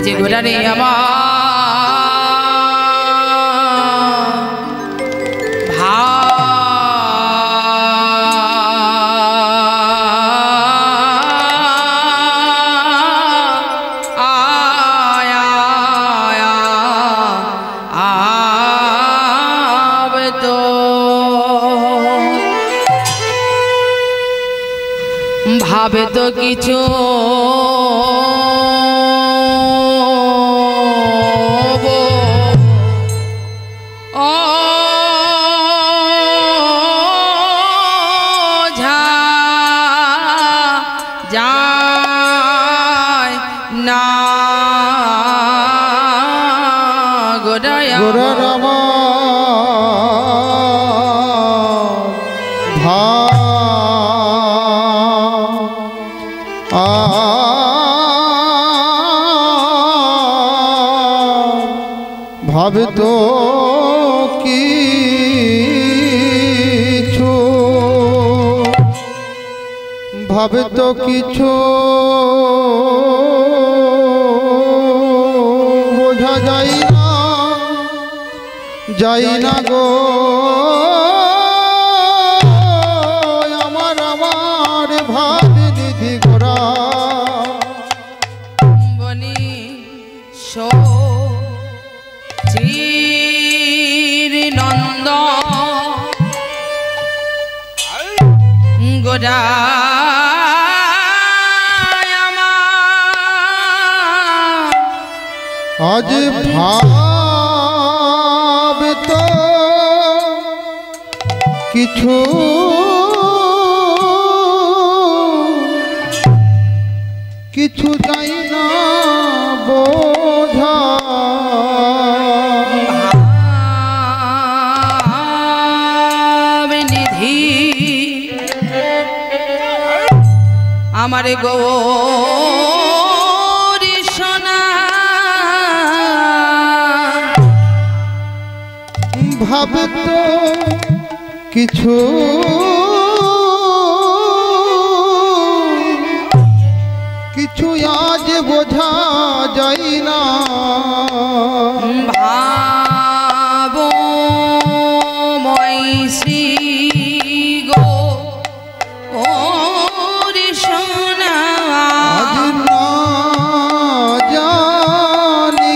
যে গোটারে আমার ভাবে তো কিছু যায় না গোড়ায় ভাবে তো কিছু ভাবে তো কিছু বোঝা যায় না গো আমার ভাবে নিধি গোরা বলি শো নন্দ গোড়া আজ ভাব তো কিছু কিছু যাই না বোঝা আমার গৌরী সোনা ভাবে তো কিছু কিছু আজ বোঝা যায় না ভাবো মৈশ্রী গো ওরে সোনা আজ না জানি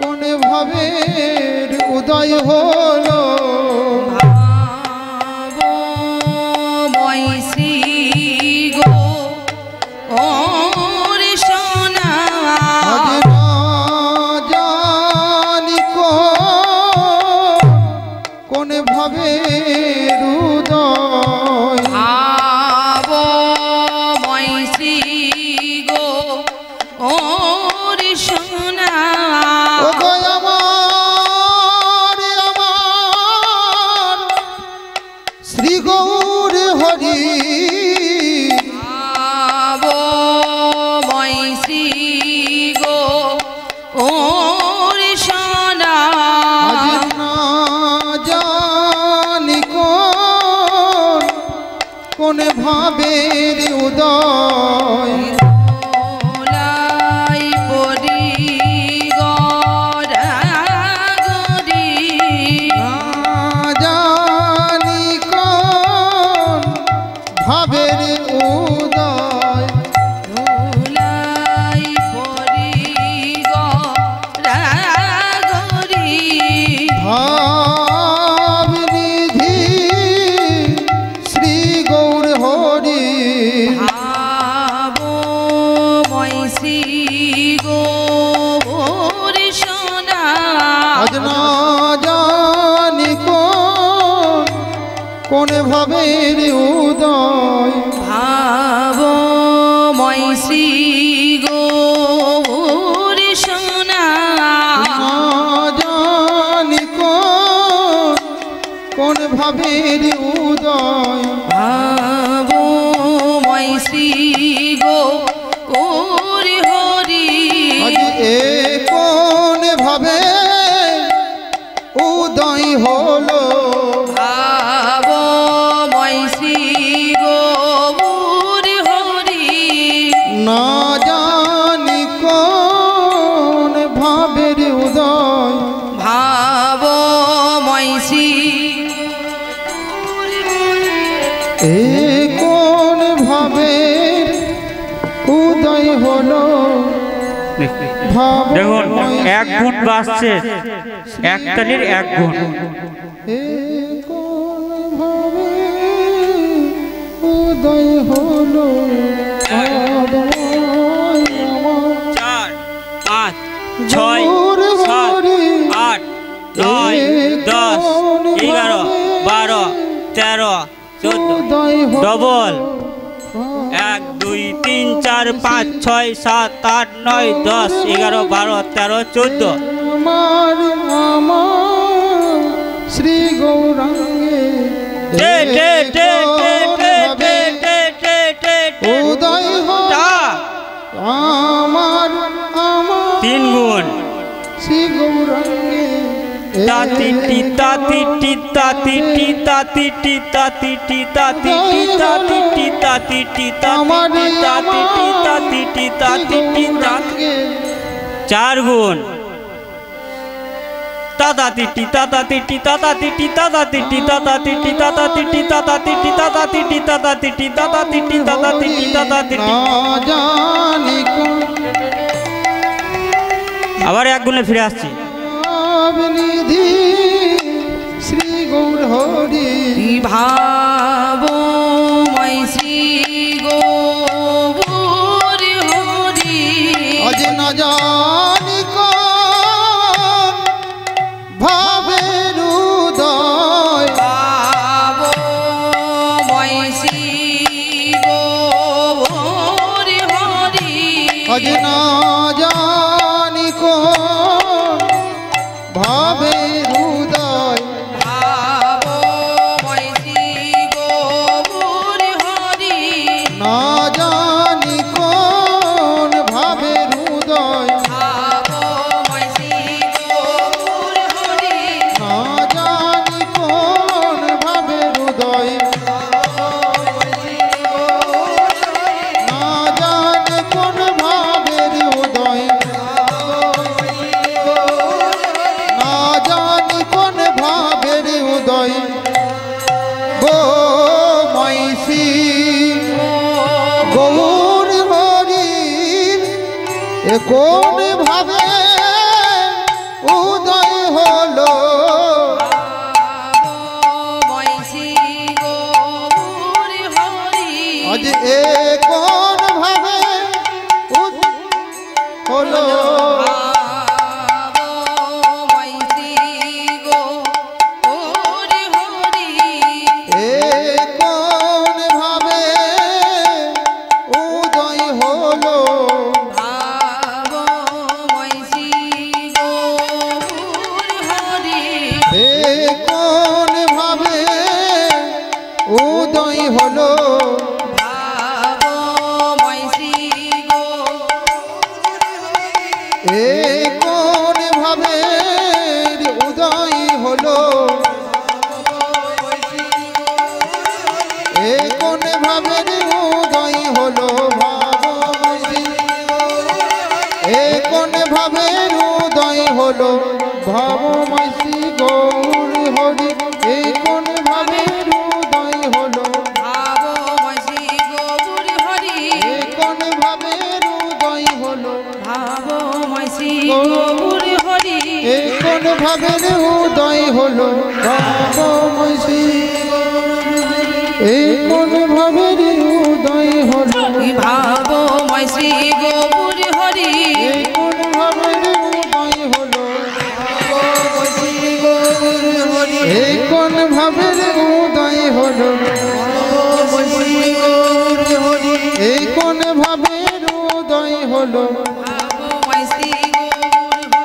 কোন ভাবের উদয় হলো ভাবো মৈশ্রী গো ওরে সোনা আজ না জানি কোন ভাবের উদয় ভাবো মৈশ্রী গো ওরে সোনা শ্রী গৌর হরি ভাবো মৈশ্রী গো ওরে সোনা আজ না জানি কোন ভাবের উদয় দোলাই পরি গড়া গড়ি না জানি কোন ভাবের উদয় দোলাই পরি গড়া গড়ি ভাব নিধি শ্রী গৌর হরি ভাবো মৈশ্রী গো ওরে সোনা আজ না জানি কোন ভাবের উদয় ভাবো মৈশ্রী গো ওরে সোনা না জানি কোন ভাবের উদয় ভাবো মৈশ্রী গো ওরে হরি আজ এ কোন ভাবে উদয় হলো ভাবো মৈশ্রী গো ওরে হরি না উদয় হলো দেখুন 1 গুণ বাজছে, এক তালির 1 গুণ। উদয় হলো 4 5 6 7 8 9 10 11 12 13 14 ডবল 1 2 3 4 5 6 7 8 9 10 11 12 13 14 আমার শ্রী গৌরাঙ্গে উদয় হলো আমার 3 গুণ শ্রী গৌরাঙ্গে তাতি টি তাতি টি তাতি টি তাতি টি তাতি টি তাতি টি তাতি টি তাতি টি তাতি টি তাতি টি তাতি টি তাতি 4 গুণ তাতাতি টি তাতাতি টি তাতাতি টি তাতাতি টি তাতাতি টি তাতাতি টি তাতাতি টি তাতাতি টি তাতাতি টি তাতাতি টি তাতাতি টি তাতাতি টি আবার 1 গুণে ফিরে আসছি। নিধি শ্রী গৌর হরি ভাবময় শ্রী গৌর হরি আজ না জানি কোন ভাবের উদয় ভাবময় শ্রী গৌর হরি আজ না জানি কোন ভাবের উদয় ভাবময় শ্রী গৌর হরি না জানি কোন ভাবের উদয় ভাবময় শ্রী গৌর হরি না জানি কোন ভাবের উদয় না জানি কোন ভাবের উদয় না জানি কোন ভাবের উদয় গো ময়সী গৌর হরি এ কোন ভাবে উদয় হলো ভাবময় শ্রী গৌর হরি আজ এ কোন ভাবে হলো ভাবময় শ্রী গৌর হরি এ কোন ভাবে উদয় হলো ভাবময় শ্রী গৌর হরি এ কোন ভাবে উদয় হলো ভাবময় শ্রী এ কোন ভাবে উদয় হলো এ কোন ভাবে উদয় হলো ভাবময়ী এ কোন ভাবে উদয় হলো ভাবময়ী গৌর হরি এ কোন ভাবে উদয় হলো ভাবময় শ্রী গৌর হরি এ কোন ভাবে উদয় হলো ভাবময় শ্রী গৌর হরি এ কোন ভাবে উদয় হলো ভাবময়ী এই কোন ভাবের উদয় হলো ভাবময় শ্রী গৌর হরি এই কোন ভাবের উদয় হলো এই কোন ভাবের উদয় হলো এই কোন ভাবের উদয় হলো ভাবময় শ্রী গৌর হরি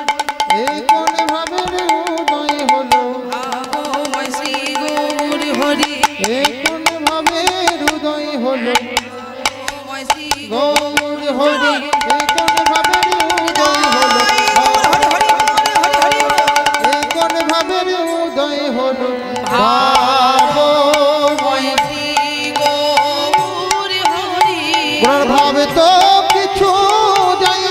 এই কোন ভাবের উদয় হলো ভাবময় শ্রী গৌর হরি এই কোন ভাবের উদয় হলো ভাবময় শ্রী গৌর হরি এই কোন ভাবের উদয় হলো এই কোন ভাবের উদয় হলো ভাবময় শ্রী গৌর হরি ভাবে তো কিছু যাই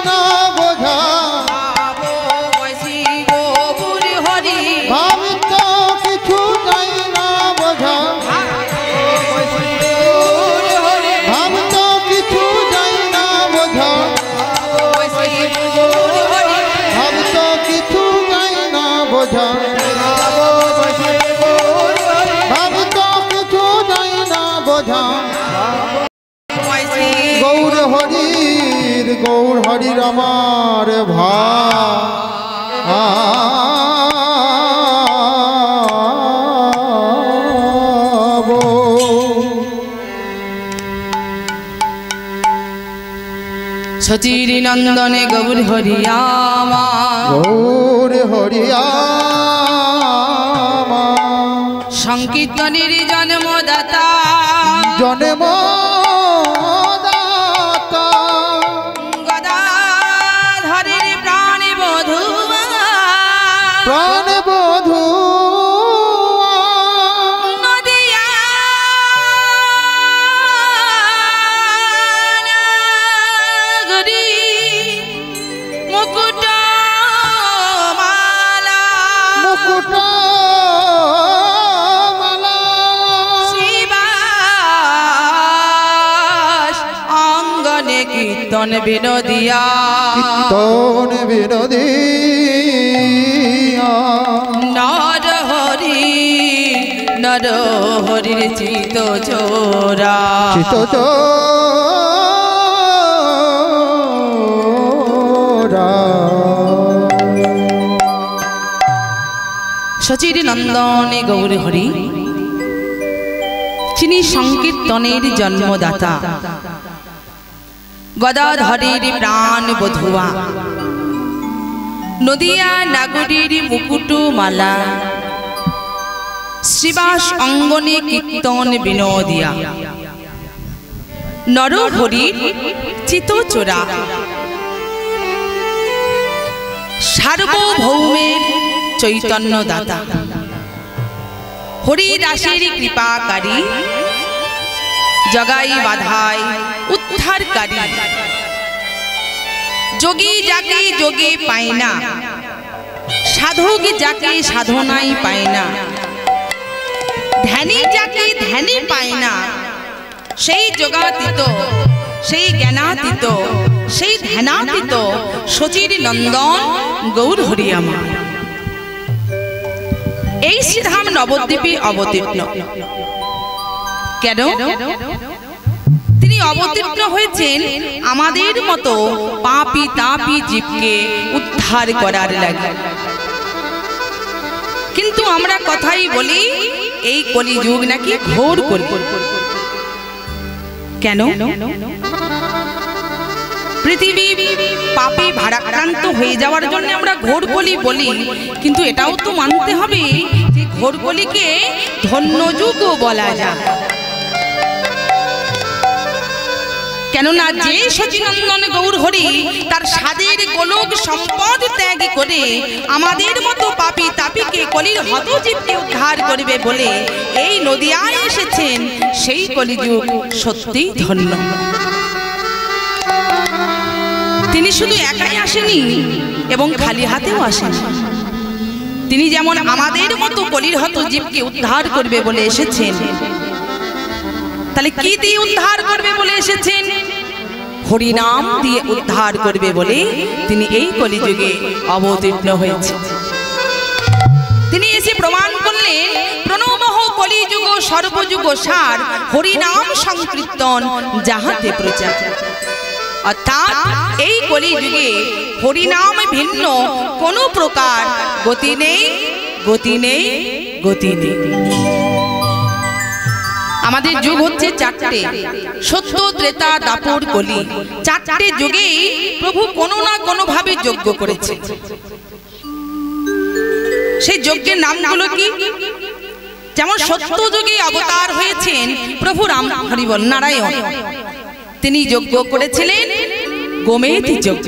গৌর হরির আমার ভাব সচির নন্দনে গৌর হরি আমার গৌর হরিয়া সংকীর্তনের জন্মদাতা জন্মদাতা গদাধরের প্রাণ বধূয়া প্রাণবধূ নদিয়া নগরী মুকুট মালা মুকুট শিবাস অঙ্গনে কীর্তন বিনোদিয়া কীর্তন বিনোদিয়া নর হরির চিত চোরা চিতচোরা সচির নন্দনে গৌর হরি যিনি সংকীর্তনের জন্মদাতা গদাধরের প্রাণ বধুয়া নদিয়া নাগরীর মুকুট মালা শ্রীবাস অঙ্গনে কীর্তন বিনোদিয়া নর হরির চিতচোরা সার্বভৌমের চৈতন্য দাতা হরি দাসের কৃপাকারী জগাই বাধাই উদ্ধারকারী যোগী যাকে যোগে পায় না সাধক যাকে সাধনাই পায় না ধ্যানী যাকে ধ্যানে পায় না সেই যোগাতীত সেই জ্ঞানাতীত সেই ধ্যানাতীত সচির নন্দন গৌর হরি আমার এই শ্রীধাম নবদ্বীপে অবতীর্ণ কেন তিনি অবতীর্ণ হয়েছেন আমাদের মতো পাপী তাপী জীবকে উদ্ধার করার লাগে কিন্তু আমরা কথাই বলি এই কলিযুগ নাকি ঘোর কলি কেন পৃথিবী পাপে ভারাক্রান্ত হয়ে যাওয়ার জন্য আমরা ঘোর কলি বলি কিন্তু এটাও তো মানতে হবে যে ঘোর কলিকে ধন্য যুগও বলা যায় কেননা যে সচিনন্দন গৌর হরি তার স্বাদের গোলক সম্পদ ত্যাগ করে আমাদের মতো পাপী তাপীকে কলির হতজীবকে উদ্ধার করবে বলে এই নদিয়ায় এসেছেন সেই কলিযুগ সত্যিই ধন্য তিনি শুধু একাই আসেনি এবং খালি হাতেও আসেনি তিনি যেমন আমাদের মতো কলির হতজীবকে উদ্ধার করবে বলে এসেছেন তাহলে কি দিয়ে উদ্ধার করবে বলে এসেছেন হরিনাম দিয়ে উদ্ধার করবে বলে তিনি এই কলিযুগে অবতীর্ণ হয়েছেন তিনি এসে প্রমাণ করলেন প্রণমঃ কলিযুগ সর্বযুগ সার হরিনাম সংকীর্তন যাহাতে প্রচার অর্থাৎ এই কলিযুগে হরিনাম ভিন্ন কোনো প্রকার গতি নেই গতি নেই গতি নেই আমাদের যুগ হচ্ছে চারটে সত্য ত্রেতা দাপর কলি চারটে যুগেই প্রভু কোনো না কোনো ভাবে যজ্ঞ করেছে সেই যজ্ঞের নামগুলো কি যেমন সত্য যুগে অবতার হয়েছেন প্রভু রাম হরিবল নারায়ণ তিনি যজ্ঞ করেছিলেন গোমেধ যজ্ঞ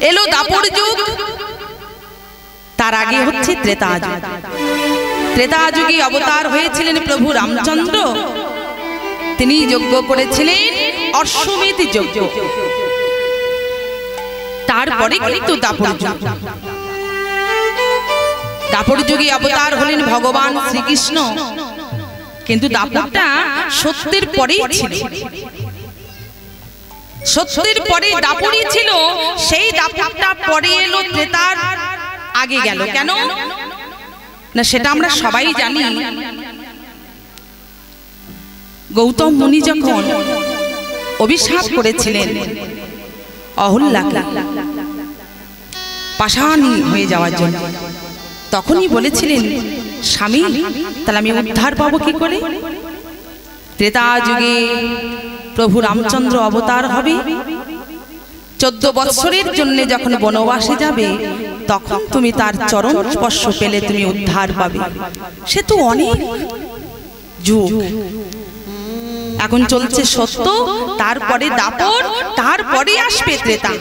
এলো দাপর যুগ তার আগে হচ্ছে ত্রেতা যুগ ত্রেতা যুগে অবতার হয়েছিলেন প্রভু রামচন্দ্র তিনি যজ্ঞ করেছিলেন অশ্বমেধ যজ্ঞ তারপরে কিন্তু দাপর যুগ দাপর যুগে অবতার হলেন ভগবান শ্রীকৃষ্ণ কিন্তু দাপরটা সত্যের পরেই ছিল সত্যের পরে দাপরই ছিল সেই দাপরটা পরে এলো ত্রেতার আগে গেল কেন না সেটা আমরা সবাই জানি গৌতম মুনি যখন অভিশাপ করেছিলেন অহল্যাকে পাষাণী হয়ে যাওয়ার জন্য। তখনই বলেছিলেন, স্বামী তাহলে আমি উদ্ধার পাবো কি করে? ত্রেতা যুগে প্রভু রামচন্দ্র অবতার হবে, 14 বৎসরের জন্য যখন বনবাসে যাবে, তখন তুমি তার চরণ স্পর্শ পেলে তুমি উদ্ধার পাবে। সে তো অনেক যুগ, এখন চলছে সত্য, তারপরে দাপর, তারপরে আসবে ত্রেতা।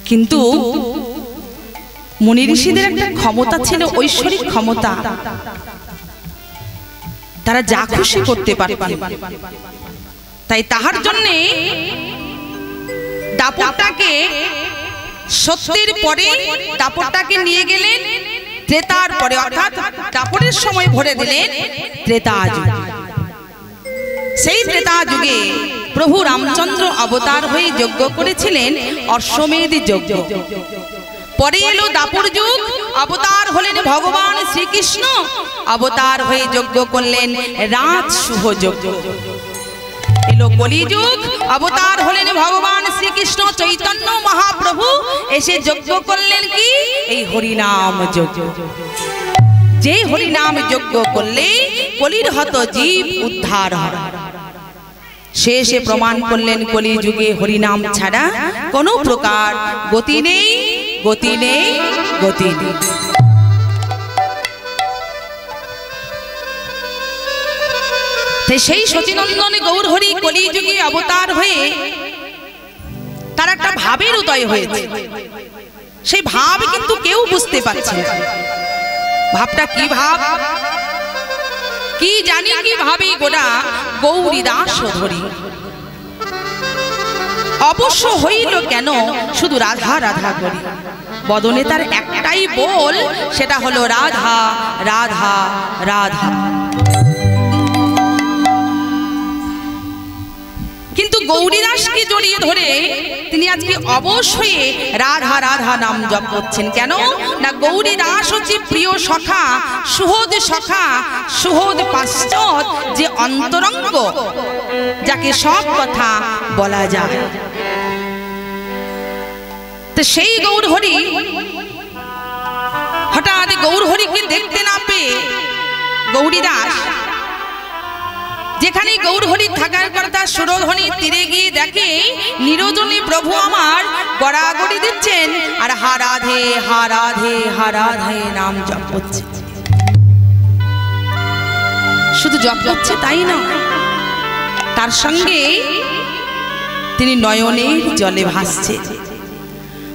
কিন্তু মুনি ঋষিদের একটা ক্ষমতা ছিল, ঐশ্বরিক ক্ষমতা, তারা যা খুশি করতে পারতেন। তাই তাহার জন্য দাপরটাকে সত্যের পরে দাপরটাকে নিয়ে গেলেন ত্রেতার পরে, অর্থাৎ দাপরের সময় ভরে দিলেন ত্রেতা যুগ। সেই ত্রেতা যুগে প্রভু রামচন্দ্র অবতার হয়ে যজ্ঞ করেছিলেন অশ্বমেধ যজ্ঞ। পরে এলো দাপর যুগ, অবতার হলেন ভগবান শ্রীকৃষ্ণ, অবতার হয়ে যজ্ঞ করলেন রাজ শুভ যজ্ঞ। এলো কলিযুগ, অবতার হলেন ভগবান শ্রীকৃষ্ণ চৈতন্য মহাপ্রভু, এসে যজ্ঞ করলেন কি? এই হরিনাম যজ্ঞ। যে হরিনাম যজ্ঞ করলে কলির হত জীব উদ্ধার হয়। শেষে প্রমাণ করলেন কলিযুগে হরিনাম ছাড়া কোনো প্রকার গতি নেই, গতি নেই, গতি নেই। সেই সচিনন্দন গৌরহরি কলিযুগে অবতার হয়ে তার একটা ভাবের উদয় হয়েছে। সেই ভাব কিন্তু কেউ বুঝতে পারছে না। ভাবটা কি ভাব? কি জানি কি ভাবে গোটা গৌরী দাস ধরি। অবশ্য হইল কেন শুধু রাধা রাধা করি। বদনে তার একটাই বল, সেটা হলো রাধা রাধা রাধা। কিন্তু গৌরীদাসকে জড়িয়ে ধরে তিনি আজকে অবশ্যই রাধা রাধা নাম জপ করছেন। কেন না, গৌরীদাস হচ্ছে প্রিয় সখা, সুহৃদ সখা, সুহৃদ পাশ্চাৎ, যে অন্তরঙ্গ, যাকে সব কথা বলা যায়। তো সেই গৌরহরি হঠাৎ গৌরহরিকে দেখতে না পেয়ে গৌরীদাস যেখানে গৌরহরি থাকার কথা সুরধ্বনি তীরে গিয়ে দেখে নিরজনী প্রভু আমার গড়াগড়ি দিচ্ছেন আর হা রাধে হা রাধে হা রাধে নাম জপ করছে। শুধু জপ করছে তাই না, তার সঙ্গে তিনি নয়নের জলে ভাসছে।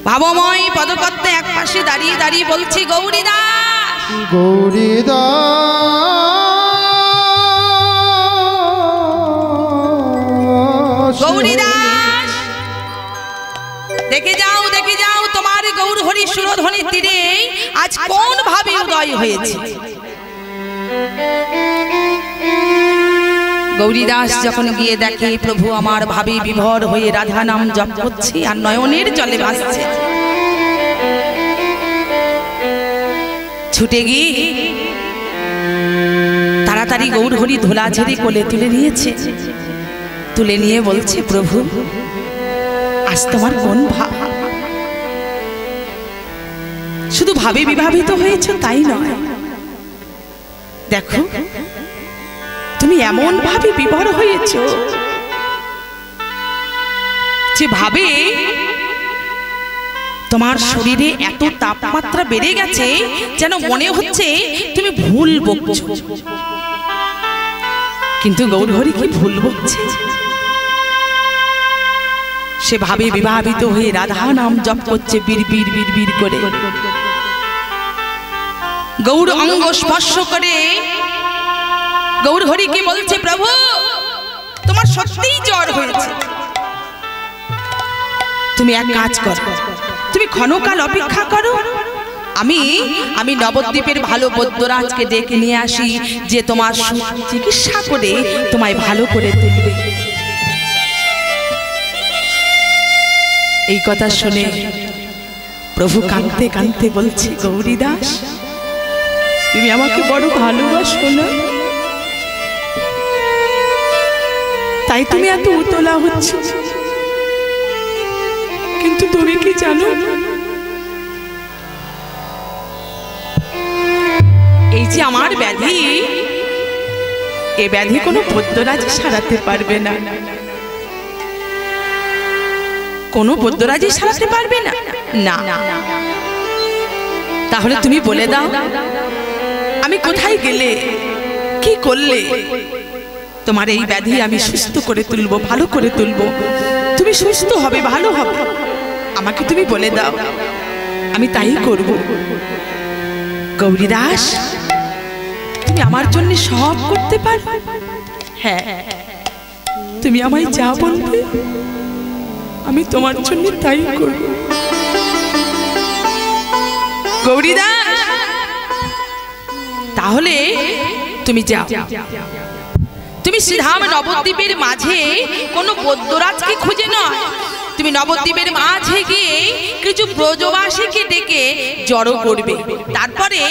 ভাবময় পদপদ্মে এক পাশে দাঁড়িয়ে দাঁড়িয়ে বলছে, গৌরীদাস গৌরীদাস গৌরীদাস, দেখে যাও দেখে যাও তোমার গৌরহরি সুরধ্বনি তীরে আজ কোন ভাবে উদয় হয়েছে। গৌরীদাস যখন গিয়ে দেখে প্রভু আমার ভাবে বিভোর হয়ে রাধা নাম জপ করছে আর নয়নের জলে ভাসছে, ছুটে গিয়ে তাড়াতাড়ি গৌরহরি ধোলা ঝেড়ে কোলে তুলে নিয়েছে। তুলে নিয়ে বলছে, প্রভু আজ তোমার কোন ভাব? শুধু ভাবে বিভাবিত হয়েছ তাই নয়, দেখো তুমি এমন ভাবে বিভোর হয়েছ যে ভাবে তোমার শরীরে এত তাপমাত্রা বেড়ে গেছে যেন মনে হচ্ছে তুমি ভুল বকছো। কিন্তু গৌরহরি কি ভুল বকছে? সে ভাবে বিভাবিত হয়ে রাধা নাম জপ করছে বীর বীর বীর বীর করে। গৌর অঙ্গ স্পর্শ করে গৌরহরিকে বলছে, প্রভু তোমার সত্যিই জ্বর হয়েছে, তুমি এক কাজ করো, তুমি ক্ষণকাল অপেক্ষা করো, আমি নবদ্বীপের ভালো বৈদ্যরাজকে ডেকে নিয়ে আসি, যে তোমার চিকিৎসা করে তোমায় ভালো করে তুলবে। এই কথা শুনে প্রভু কাঁদতে কাঁদতে বলছে, গৌরীদাস তুমি আমাকে বড় ভালোবাসো না? তাই তুমি এত উতলা হচ্ছ। কিন্তু তুমি কি জানো, এই যে আমার ব্যাধি, এ ব্যাধি কোনো বৈদ্যরাজ সারাতে পারবে না, কোনো বৈদ্যরাজই সারাতে পারবে না। না, তাহলে তুমি বলে দাও, আমি কোথায় গেলে, কি করলে তোমার এই ব্যাধি আমি সুস্থ করে তুলবো, ভালো করে তুলবো, তুমি সুস্থ হবে, ভালো হবে, আমাকে তুমি বলে দাও, আমি তাই করব। গৌরীদাস, তুমি আমার জন্য সব করতে পারো। হ্যাঁ, তুমি আমায় যা বলবে আমি তোমার জন্য তাই করব। গৌরীদাস, তাহলে তুমি যাও, তুমি শ্রীধাম নবদ্বীপের মাঝে কোনো বৈদ্যরাজকে খুঁজে নয়, তুমি নবদ্বীপের মাঝে গিয়ে কিছু ব্রজবাসীকে ডেকে জড়ো করবে, তারপরে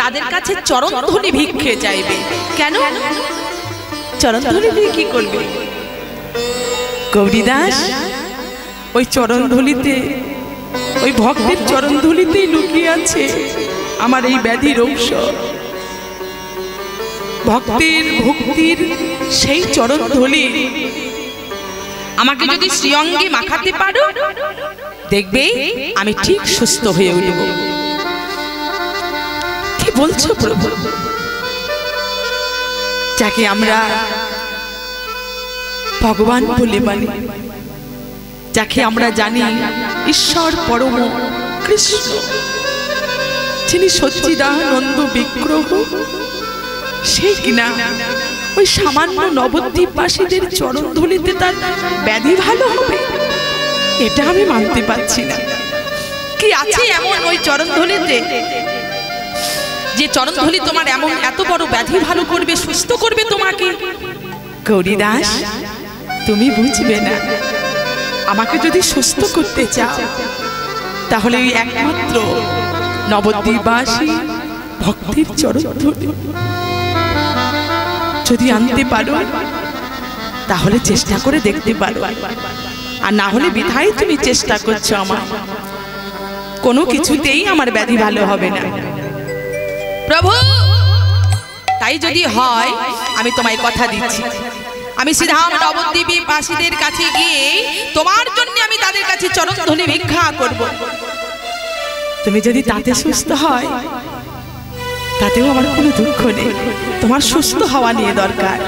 তাদের কাছে চরণধুলি ভিক্ষে চাইবে। কেন চরণধুলি দিয়ে কি করবে? গৌরীদাস, ওই চরণধুলিতে, ওই ভক্তের চরণধুলিতেই লুকিয়ে আছে আমার এই ব্যাধির ঔষধ। ভক্তের ভক্তির সেই চরণধুলি আমাকে যদি শ্রীঅঙ্গে মাখাতে পারো, দেখবে আমি ঠিক সুস্থ হয়ে উঠব। কি বলছো প্রভু? যাকে আমরা ভগবান বলে মানি, যাকে আমরা জানি ঈশ্বর পরম কৃষ্ণ, যিনি সচ্চিদানন্দ বিগ্রহ, সেই কিনা ওই সামান্য নবদ্বীপবাসীদের চরণধুলিতে তার ব্যাধি ভালো হবে? এটা আমি মানতে পারছি না। কি আছে এমন ওই চরণধুলিতে, যে চরণধুলি তোমার এমন এত বড় ব্যাধি ভালো করবে, সুস্থ করবে তোমাকে? গৌরীদাস, তুমি বুঝবে না। আমাকে যদি সুস্থ করতে চাও, তাহলে ওই একমাত্র নবদ্বীপবাসী ভক্তির চরণধুলি যদি আনতে পারো, তাহলে চেষ্টা করে দেখতে পারো, আর না হলে বিধায় তুমি চেষ্টা করছো, আমার কোনো কিছুতেই আমার ব্যাধি ভালো হবে না। প্রভু, তাই যদি হয়, আমি তোমায় কথা দিচ্ছি, আমি শ্রীধাম নবদ্বীপবাসীদের কাছে গিয়ে তোমার জন্য আমি তাদের কাছে চরণধুলি ভিক্ষা করব। তুমি যদি তাতে সুস্থ হয়, তাতেও আমার কোনো দুঃখ নেই, তোমার সুস্থ হওয়া নিয়ে দরকার।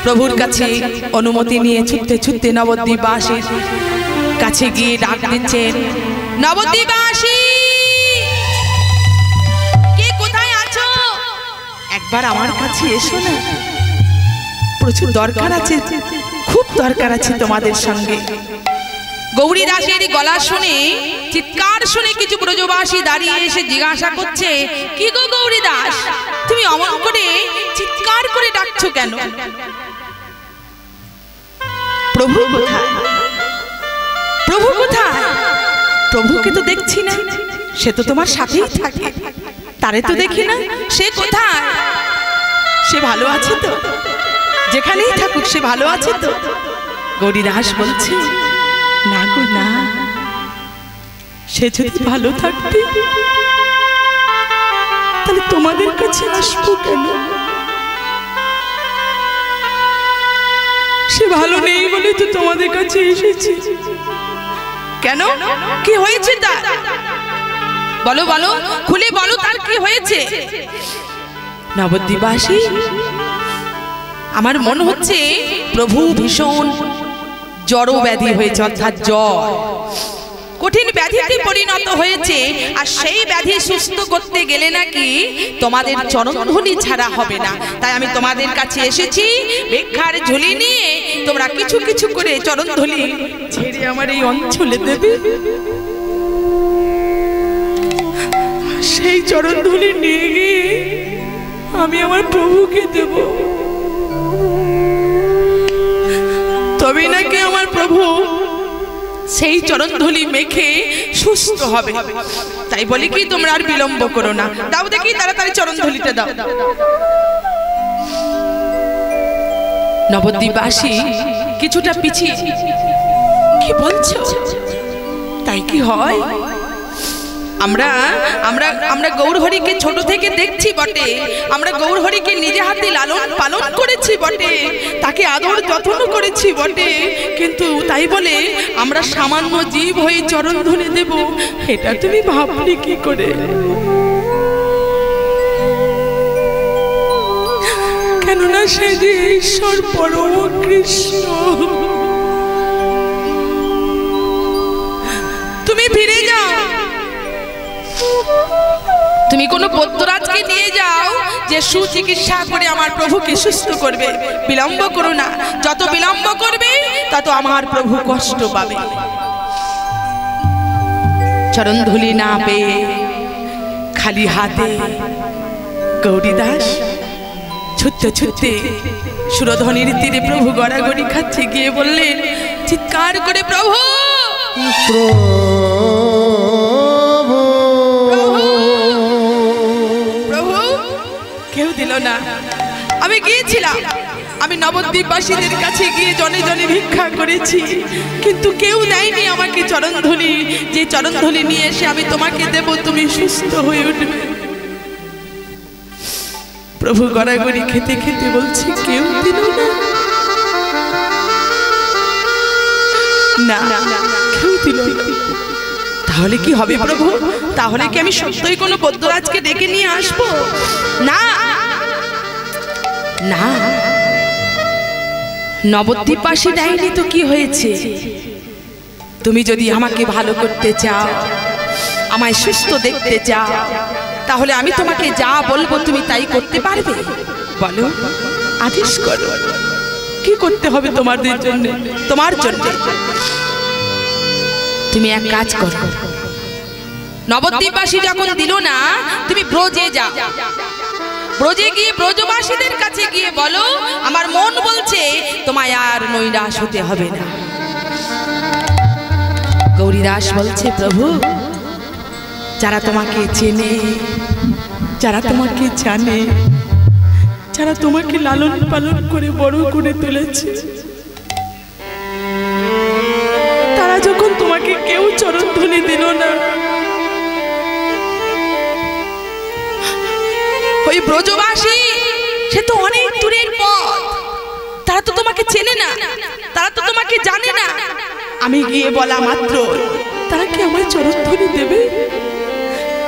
প্রভুর কাছে অনুমতি নিয়ে ছুটতে ছুটতে নবদ্বীপবাসীর কাছে গিয়ে ডাক দিচ্ছেন, নবদ্বীপবাসী, কে কোথায় আছো? একবার আমার কাছে এসো না, প্রচুর দরকার আছে, খুব দরকার আছে তোমাদের সঙ্গে। গৌরীদাসের গলা শুনে, চিৎকার শুনে কিছু ব্রজবাসী দাঁড়িয়ে এসে জিজ্ঞাসা করছে, কি গো গৌরীদাস, তুমি অমন করে চিৎকার করে ডাকছো কেন? প্রভু কোথায়? প্রভু কোথায়? প্রভুকে তো দেখছি না, সে তো তোমার সাথেই থাকে, তারে তো দেখি না, সে কোথায়? সে ভালো আছে তো? যেখানেই থাকুক সে ভালো আছে তো? গৌরীদাস বলছে, না গো না, সে যদি ভালো থাকতে তাহলে তোমাদের কাছে আসবো কেন? সে ভালো নেই বলে তো তোমাদের কাছে এসেছি। কেন, কি হয়েছে তার? বলো বলো, খুলে বলো, তার কি হয়েছে? নবদ্বীপবাসী, আমার মনে হচ্ছে প্রভু ভীষণ জড় ব্যাধি হয়েছে, অর্থাৎ জ্বর, কঠিন ব্যাধিতে পরিণত হয়েছে, আর সেই ব্যাধি সুস্থ করতে গেলে নাকি তোমাদের চরণধুলি ছাড়া হবে না। তাই আমি তোমাদের কাছে এসেছি ভিক্ষার ঝুলি নিয়ে, তোমরা কিছু কিছু করে চরণধুলি ছেড়ে আমার এই অঞ্চলে দেবে। সেই চরণধুলি নিয়ে গিয়ে আমি আমার প্রভুকে দেব, তবে নাকি আমার প্রভু সেই চরণধুলি মেখে সুস্থ হবে। তাই বলি কি, তোমরা আর বিলম্ব করো না, দাও দেখি তাড়াতাড়ি চরণধুলিটা দাও। নবদ্বীপবাসী কিছুটা পিছিয়ে। কি বলছো? তাই কি হয়? আমরা আমরা আমরা গৌরহরিকে ছোট থেকে দেখছি বটে, আমরা গৌরহরিকে নিজে হাতে লালন পালন করেছি বটে, তাকে আদর যত্ন করেছি বটে, কিন্তু তাই বলে আমরা সামান্য জীব হয়ে চরণ ধরে দেব, এটা তুমি ভাবলে কি করে? কেননা সে যে ঈশ্বর পরম কৃষ্ণ। তুমি ফিরে যাও, তুমি কোনো বৈদ্যরাজকে নিয়ে যাও যে সুচিকিৎসা করে আমার প্রভুকে সুস্থ করবে। বিলম্ব করো না, যত বিলম্ব করবে তত আমার প্রভু কষ্ট পাবে। চরণ ধুলি না পেয়ে খালি হাতে গৌরীদাস ছুটতে ছুটতে সুরধনির তীরে প্রভু গড়াগড়ি খাচ্ছে, গিয়ে বললেন চিৎকার করে, প্রভু প্রভু। কেউ দিল না। আমি গিয়েছিলাম, আমি নবদ্বীপবাসীদের কাছে গিয়ে জনে জনে ভিক্ষা করেছি, কিন্তু কেউ দেয়নি আমাকে চরণধুলি, যে চরণধুলি নিয়ে এসে আমি তোমাকে দেব, তুমি সুস্থ হয়ে উঠবে। প্রভু গড়াগড়ি খেতে খেতে বলছে কেউ দিল না, না কেউ দিল না। তাহলে কি হবে প্রভু? তাহলে কি আমি সত্যই কোনো বৈদ্যরাজকে ডেকে নিয়ে আসবো? না না, নবদ্বীপবাসী ডাইনি তো কি হয়েছে? তুমি যদি আমাকে ভালো করতে চাও, আমায় সুস্থ দেখতে চাও, তাহলে আমি তোমাকে যা বলবো তুমি তাই করতে পারবে? বলো, আদেশ করো, কি করতে হবে তোমাদের জন্য? তোমার জন্য তুমি এক কাজ করো, নবদ্বীপবাসী যখন দিল না, তুমি ব্রজে যাও, ব্রজে গিয়ে ব্রজবাসীদের কাছে গিয়ে বলো আমার মন বলছে তোমায় আর নৈরাশ হতে হবে না। গৌরীদাস বলছে প্রভু, যারা তোমাকে চেনে, যারা তোমাকে জানে, যারা তোমাকে লালন পালন করে বড় করে তুলেছে, তারা যখন তোমাকে কেউ চরণধুলি দিল না, ওই ব্রজবাসী সে তো অনেক দূরের পথ, তারা তো তোমাকে চেনে না, তারা তো তোমাকে জানে না, আমি গিয়ে বলা মাত্র তারা কি আমায় চরণধুলি দেবে?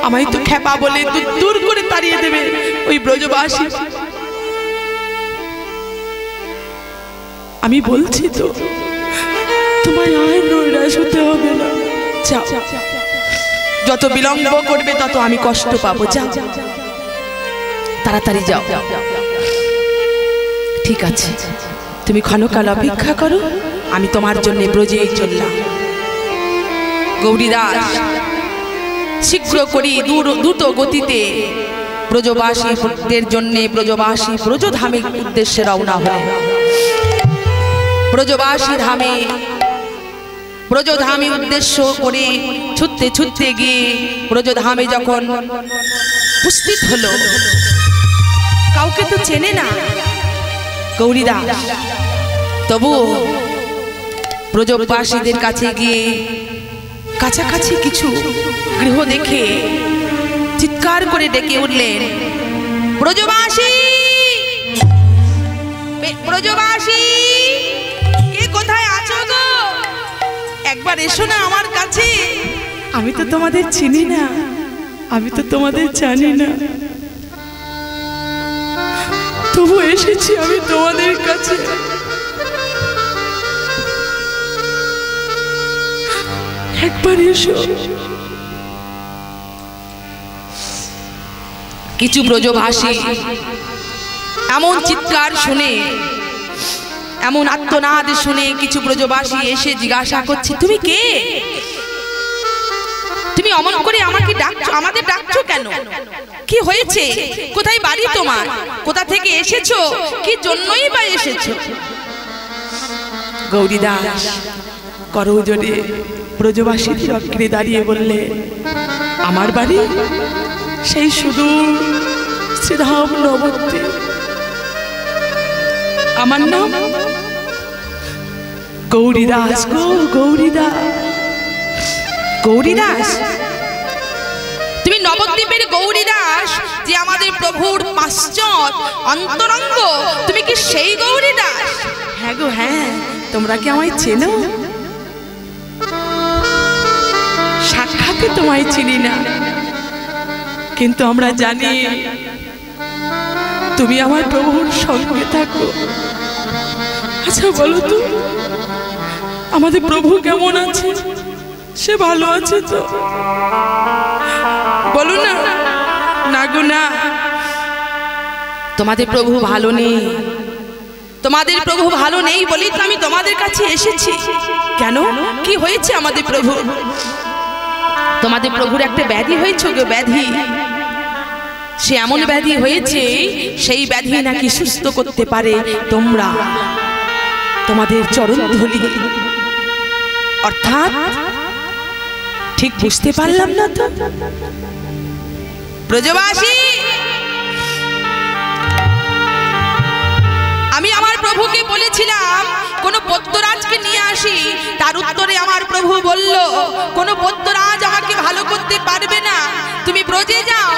আমায় তো খেপা বলে দূর করে তাড়িয়ে দেবে ওই ব্রজবাসী। আমি বলছি তো তোমায় আর নৈরাশ হতে হবে না, যাও, যত বিলম্ব করবে তত আমি কষ্ট পাবো, যাও তাড়াতাড়ি যাও। ঠিক আছে, তুমি ক্ষণকাল অপেক্ষা করো, আমি তোমার জন্য ব্রজে চললাম। গৌরীদাস শীঘ্র করি দ্রুত গতিতে ব্রজবাসীদের জন্য ব্রজবাসী ব্রজধামের উদ্দেশ্যে রওনা হলেন। ব্রজবাসী ধামে ব্রজধামে উদ্দেশ্য করে ছুটতে ছুটতে গিয়ে ব্রজধামে যখন উপস্থিত হলো, কাউকে তো চেনে না গৌরীদাস, তবু ব্রজবাসীদের কাছে গিয়ে কাছাকাছি কিছু গৃহ দেখে চিৎকার করে ডেকে উঠলেন, ব্রজবাসী, ব্রজবাসী, কে কোথায় আছো গো? একবার এসো না আমার কাছে। আমি তো তোমাদের চিনি না, আমি তো তোমাদের জানি না, তবু এসেছি আমি তোমাদের কাছে। একবার এসো। কিছু ব্রজভাষী এমন চিৎকার শুনে, এমন আত্মনাদ শুনে কিছু ব্রজবাসী এসে জিজ্ঞাসা করছে, তুমি কে? তুমি অমন করে আমাকে ডাকছো, আমাদের ডাকছো কেন? কি হয়েছে? কোথায় বাড়ি তোমার? কোথা থেকে এসেছো? কি জন্যই বা এসেছো? গৌরীদাস করজোড়ে ব্রজবাসীদের অগ্রে দাঁড়িয়ে বললে, আমার বাড়ি সেই সুদূর শ্রীধাম নবদ্বীপ, আমার নাম গৌরীদাস গো, গৌরীদাস, গৌরীদাস, তুমি নবদ্বীপের গৌরীদাস, যে আমাদের প্রভুর পাশ্চাৎ অন্তরঙ্গ, তুমি কি সেই গৌরীদাস? হ্যাঁ গো হ্যাঁ, তোমরা কি আমায় চেনো? সাক্ষাৎ তোমায় চিনি না, কিন্তু আমরা জানি তুমি আমার প্রভুর সঙ্গে থাকো। আচ্ছা বলো তো, আমাদের প্রভু কেমন আছে? সে ভালো আছে তো? বলো না। না গো না, তোমাদের প্রভু ভালো নেই। তোমাদের প্রভু ভালো নেই বলেই তো আমি তোমাদের কাছে এসেছি। কেন, কি হয়েছে আমাদের প্রভু? তোমাদের প্রভুর একটা ব্যাধি হয়েছে গো, ব্যাধি। সে এমন ব্যাধি হয়েছে, সেই ব্যাধি নাকি সুস্থ করতে পারে তোমরা, তোমাদের চরণ ধুলি। অর্থাৎ ঠিক বুঝতে পারলাম না তো। ব্রজবাসী, আমি আমার প্রভুকে বলেছিলাম কোন বৈদ্যরাজকে নিয়ে আসি। তার উত্তরে আমার প্রভু বলল, কোন বৈদ্যরাজ আমাকে ভালো করতে পারবে না। তুমি ব্রজে যাও,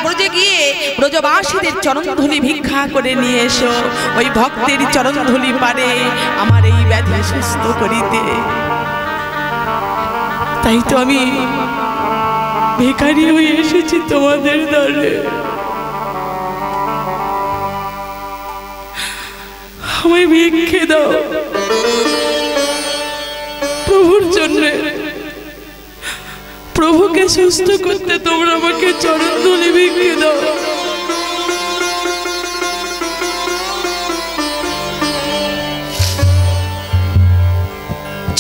ব্রজে গিয়ে ব্রজবাসীদের চরণধুলি ভিক্ষা করে নিয়ে এসো। ওই ভক্তের চরণধুলি পারে আমার এই ব্যাধি সুস্থ করিতে। তাই তো আমি ভিখারি হয়ে এসেছি তোমাদের দলে। আমায় ভিক্ষে দাও প্রভুর জন্য। প্রভুকে সুস্থ করতে তোমরা আমাকে চরণধুলি ভিক্ষে দাও।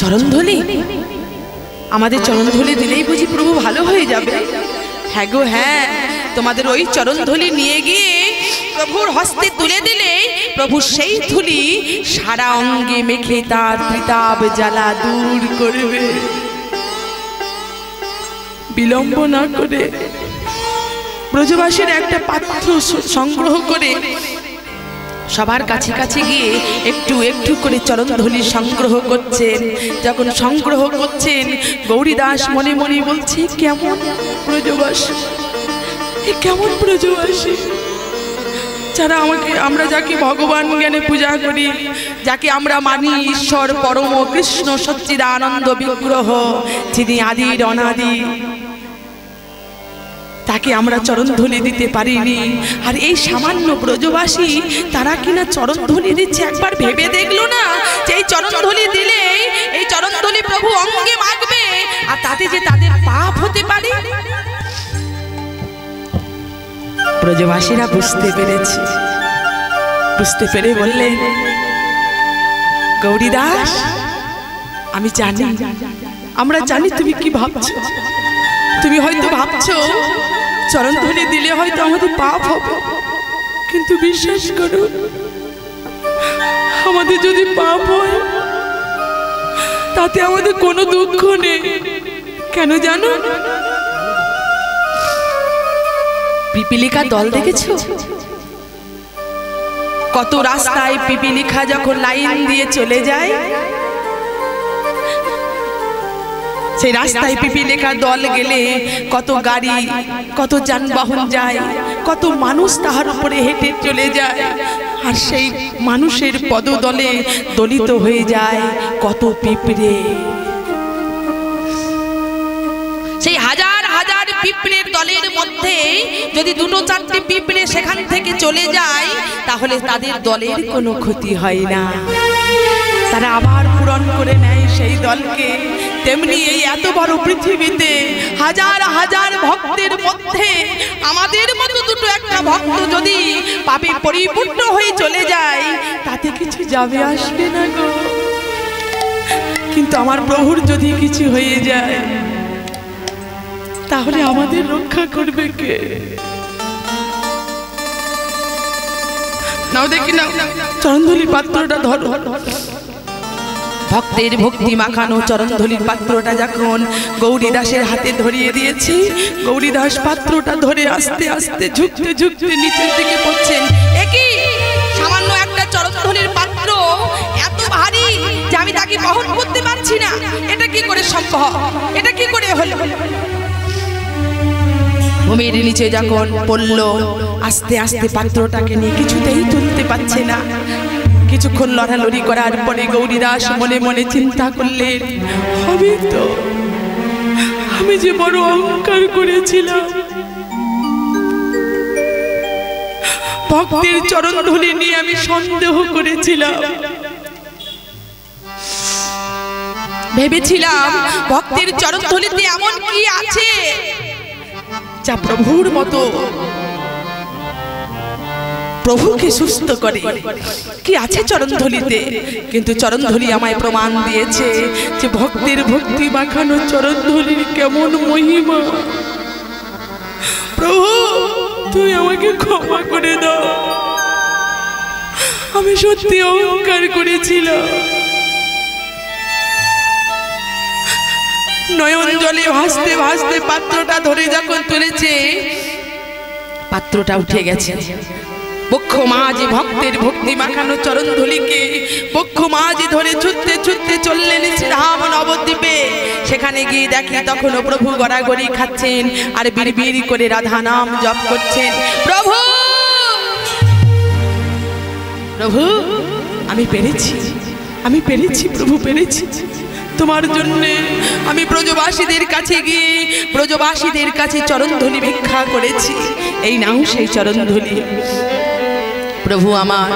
চরণধুলি? আমাদের চরণধুলি দিলেই বুঝি প্রভু ভালো হয়ে যাবে? হ্যাঁ গো হ্যাঁ, তোমাদের ওই চরণধুলি নিয়ে গিয়ে প্রভুর হস্তে তুলে দিলে প্রভু সেই ধুলি সারা অঙ্গে মেখে তার ত্রিতাপ জ্বালা দূর করবে। বিলম্ব না করে ব্রজবাসীর একটা পাত্র সংগ্রহ করে সবার কাছে কাছে গিয়ে একটু একটু করে চরণধুলি সংগ্রহ করছেন। যখন সংগ্রহ করছেন, গৌরীদাস মনে মনে বলছে, কেমন ব্রজবাসী, কেমন ব্রজবাসী, যারা আমরা যাকে ভগবান জ্ঞানে পূজা করি, যাকে আমরা মানি ঈশ্বর পরম কৃষ্ণ সচ্চিদানন্দ বিগ্রহ, যিনি আদির অনাদি, তাকে আমরা চরণধুলি দিতে পারিনি। আর এই সামান্য ব্রজবাসী তারা কিনা চরণধুলি দিচ্ছে। একবার ভেবে দেখলো না যে এই চরণধুলি দিলে এই চরণধুলি প্রভু অঙ্গে মাখবে, আর তাতে যে তাদের পাপ হতে পারে। ব্রজবাসীরা বুঝতে পেরেছে, বুঝতে পেরে বললেন, গৌরীদাস, আমি জানি, আমরা জানি তুমি কি ভাবছো। তুমি হয়তো ভাবছো চরণধুলি দিলে হয়তো আমাদের পাপ হবে, কিন্তু বিশ্বাস করো, আমাদের যদি পাপ হয় তাতে আমাদের কোনো দুঃখ নেই। কেন জানো? পিপীলিকা দল দেখেছো? কত রাস্তায় পিপীলিকা যখন লাইন দিয়ে চলে যায়, সেই রাস্তায় পিপীলিকার দল গেলে কত গাড়ি, কত যানবাহন যায়, কত মানুষ তাহার উপরে হেঁটে চলে যায়, আর সেই মানুষের পদদলে দলিত হয়ে যায় কত পিঁপড়ে। সেই হাজার হাজার পিঁপড়ের দলের মধ্যে যদি দুটো চারটে পিঁপড়ে সেখান থেকে চলে যায়, তাহলে তাদের দলের কোনো ক্ষতি হয় না, তারা আবার পূরণ করে নেয় সেই দলকে। তেমনি এই এত বড় পৃথিবীতে হাজার হাজার ভক্তের মধ্যে আমাদের মতো দুটো একটা ভক্ত যদি পাপে পরিপূর্ণ হয়ে চলে যায়, তাতে কিছু যাবে আসবে না গো। কিন্তু আমার প্রভুর যদি কিছু হয়ে যায়, তাহলে আমাদের রক্ষা করবে কে? নাও দেখি, না চরণধুলির পাত্রটা ধরো। ভক্তের ভক্তি মাখানো চরণধুলির পাত্রটা যখন গৌরীদাসের হাতে ধরিয়ে দিয়েছি, গৌরীদাস পাত্রটা ধরে আস্তে আস্তে ঝুঁকতে ঝুঁকতে নিচের দিকে পড়ছেন। একই সামান্য একটা চরণধুলির পাত্র এত ভারী যে সম্ভব? এটা কি করে হলো? ভূমির নিচে যখন পড়ল, আস্তে আস্তে পাত্রটাকে নিয়ে কিছুতেই তুলতে পারছে না। কিছুক্ষণ লড়ালড়ি করার পরে গৌরীদাস মনে মনে চিন্তা করলেন, হবে তো, আমি যে বড় অহংকার করেছিলাম, ভক্তের চরণ ধুলি নিয়ে আমি সন্দেহ করেছিলাম, ভেবেছিলাম ভক্তের চরণ ধুলিতে এমন কি আছে যা প্রভুর মতো প্রভুকে সুস্থ করে। কি আছে চরণধুলিতে? কিন্তু চরণধুলি আমায় প্রমাণ দিয়েছে যে ভক্তের ভক্তি মাখানো চরণধুলির কেমন মহিমা। প্রভু, তুই আমাকে ক্ষমা করে দাও, আমি সত্যি অহংকার করেছিলাম। নয়ন জলে ভাসতে ভাসতে পাত্রটা ধরে যখন তুলেছে, পাত্রটা উঠে গেছে। বক্ষ মাঝে ভক্তের ভক্তি মাখানো চরণধুলিকে বক্ষ মাঝে ধরে ছুটতে ছুটতে চললেন শ্রীরাম নবদ্বীপে। সেখানে গিয়ে দেখি তখনও প্রভু গড়াগড়ি খাচ্ছেন আর বিড়বিড় করে রাধা নাম জপ করছেন। প্রভু, প্রভু, আমি পেরেছি, আমি পেরেছি প্রভু, পেরেছি। তোমার জন্য আমি ব্রজবাসীদের কাছে গিয়ে ব্রজবাসীদের কাছে চরণধুলি ভিক্ষা করেছি। এই নাও সেই চরণধুলি। প্রভু আমার